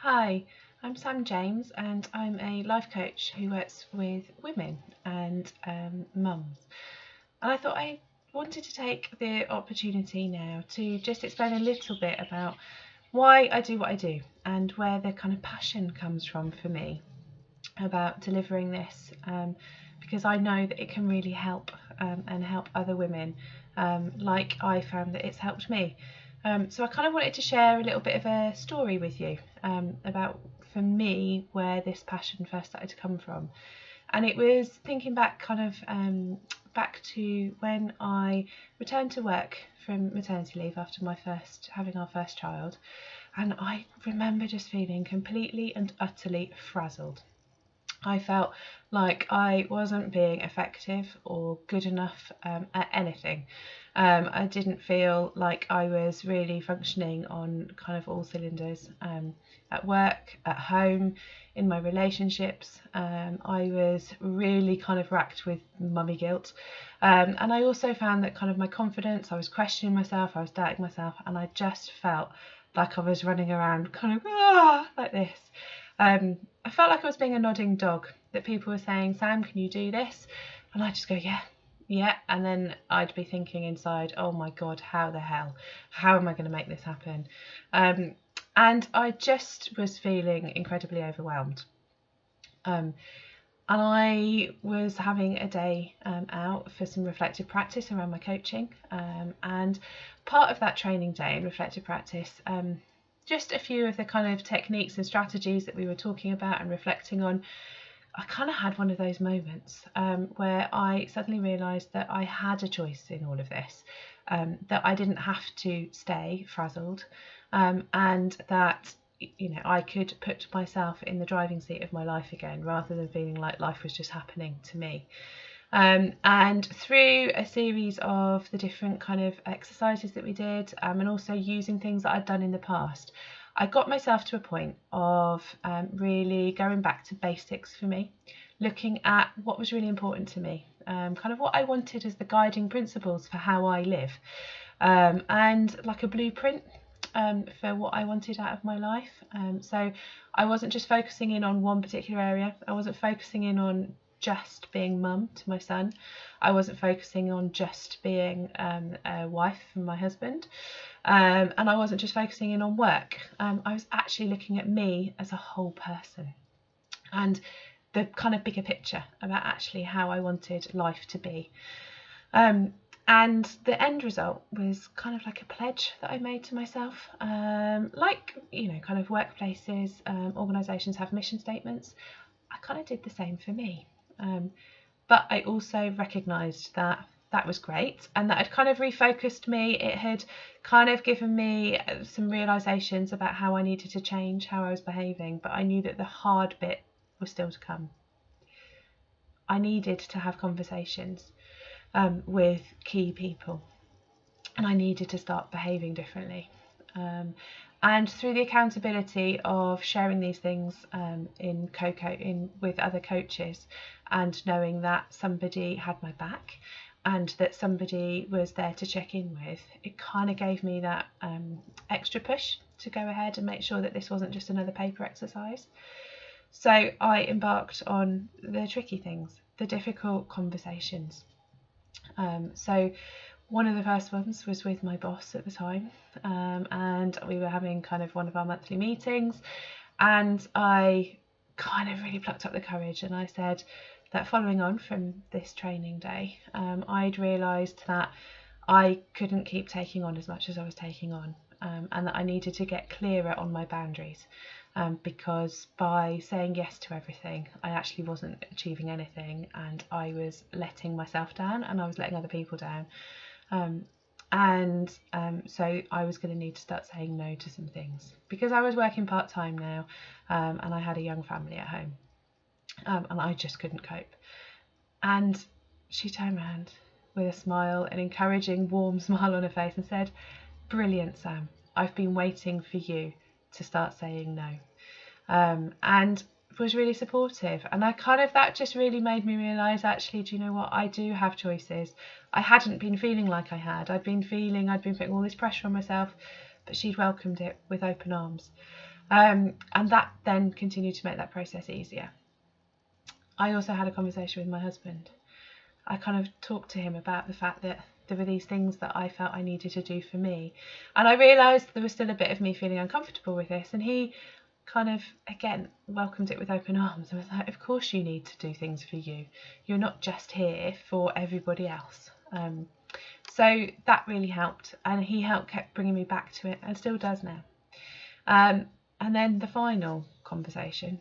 Hi, I'm Sam James and I'm a life coach who works with women and mums. And I thought I wanted to take the opportunity now to just explain a little bit about why I do what I do and where the kind of passion comes from for me about delivering this, because I know that it can really help and help other women, like I found that it's helped me. So I kind of wanted to share a little bit of a story with you about, for me, where this passion first started to come from. And it was thinking back back to when I returned to work from maternity leave after having our first child, and I remember just feeling completely and utterly frazzled. I felt like I wasn't being effective or good enough at anything. I didn't feel like I was really functioning on kind of all cylinders, at work, at home, in my relationships. I was really kind of racked with mummy guilt. And I also found that kind of my confidence, I was questioning myself, I was doubting myself, and I just felt like I was running around kind of like this. I felt like I was being a nodding dog, that people were saying, Sam, can you do this? And I'd just go, yeah, yeah. And then I'd be thinking inside, oh my God, how the hell? How am I going to make this happen? And I just was feeling incredibly overwhelmed. Um, and I was having a day out for some reflective practice around my coaching. And part of that training day in reflective practice, just a few of the kind of techniques and strategies that we were talking about and reflecting on, I kind of had one of those moments where I suddenly realised that I had a choice in all of this, that I didn't have to stay frazzled, and that I could put myself in the driving seat of my life again rather than feeling like life was just happening to me. And through a series of the different kind of exercises that we did, and also using things that I'd done in the past, I got myself to a point of really going back to basics for me, looking at what was really important to me, kind of what I wanted as the guiding principles for how I live, and like a blueprint for what I wanted out of my life. So I wasn't just focusing in on one particular area. I wasn't focusing in on just being mum to my son. I wasn't focusing on just being a wife for my husband. And I wasn't just focusing in on work. I was actually looking at me as a whole person and the kind of bigger picture about actually how I wanted life to be. And the end result was kind of like a pledge that I made to myself. Kind of workplaces, organisations have mission statements. I kind of did the same for me. But I also recognised that that was great and that had kind of refocused me. It had kind of given me some realisations about how I needed to change, how I was behaving, but I knew that the hard bit was still to come. I needed to have conversations with key people, and I needed to start behaving differently. And through the accountability of sharing these things with other coaches, and knowing that somebody had my back and that somebody was there to check in with, it kind of gave me that extra push to go ahead and make sure that this wasn't just another paper exercise. So I embarked on the tricky things, the difficult conversations. So one of the first ones was with my boss at the time, and we were having kind of one of our monthly meetings, and I kind of really plucked up the courage and I said that following on from this training day, I'd realised that I couldn't keep taking on as much as I was taking on, and that I needed to get clearer on my boundaries, because by saying yes to everything, I actually wasn't achieving anything, and I was letting myself down and I was letting other people down. So I was going to need to start saying no to some things because I was working part-time now, and I had a young family at home, and I just couldn't cope. And she turned around with a smile, an encouraging, warm smile on her face, and said, "Brilliant, Sam. I've been waiting for you to start saying no." And was really supportive. And that just really made me realise, actually, do you know what? I do have choices. I hadn't been feeling like I had. I'd been putting all this pressure on myself, but she'd welcomed it with open arms. And that then continued to make that process easier. I also had a conversation with my husband. I kind of talked to him about the fact that there were these things that I felt I needed to do for me. And I realised there was still a bit of me feeling uncomfortable with this. And he kind of, again, welcomed it with open arms. I was like, of course you need to do things for you. You're not just here for everybody else. So that really helped. And he kept bringing me back to it, and still does now. And then the final conversation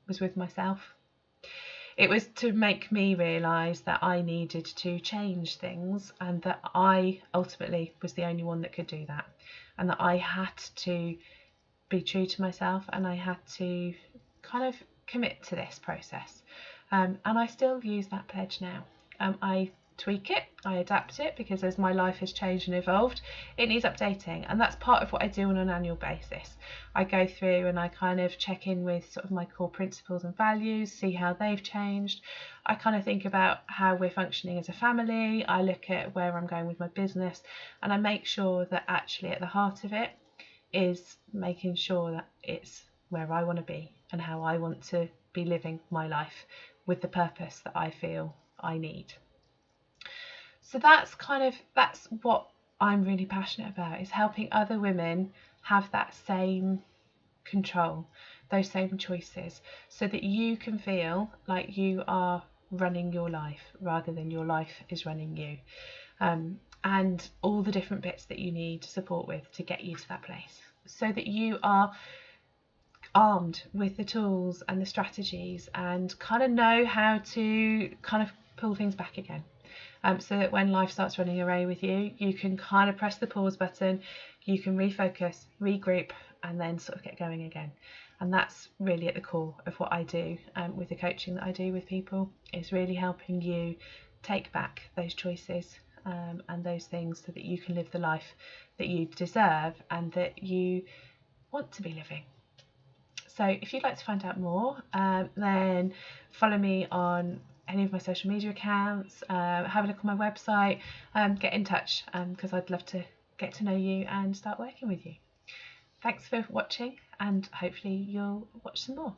was with myself. It was to make me realise that I needed to change things, and that I ultimately was the only one that could do that, and that I had to be true to myself, and I had to kind of commit to this process. And I still use that pledge now. I tweak it, I adapt it, because as my life has changed and evolved, it needs updating, and that's part of what I do on an annual basis. I go through and I kind of check in with sort of my core principles and values, see how they've changed. I kind of think about how we're functioning as a family. I look at where I'm going with my business, and I make sure that actually at the heart of it is making sure that it's where I want to be and how I want to be living my life with the purpose that I feel I need. So that's what I'm really passionate about, is helping other women have that same control, those same choices, so that you can feel like you are running your life rather than your life is running you, and all the different bits that you need support with to get you to that place, so that you are armed with the tools and the strategies and kind of know how to kind of pull things back again. So that when life starts running away with you, you can kind of press the pause button, you can refocus, regroup, and then sort of get going again. And that's really at the core of what I do with the coaching that I do with people, is really helping you take back those choices and those things, so that you can live the life that you deserve and that you want to be living. So if you'd like to find out more, then follow me on any of my social media accounts, have a look on my website, get in touch, because I'd love to get to know you and start working with you. Thanks for watching, and hopefully you'll watch some more.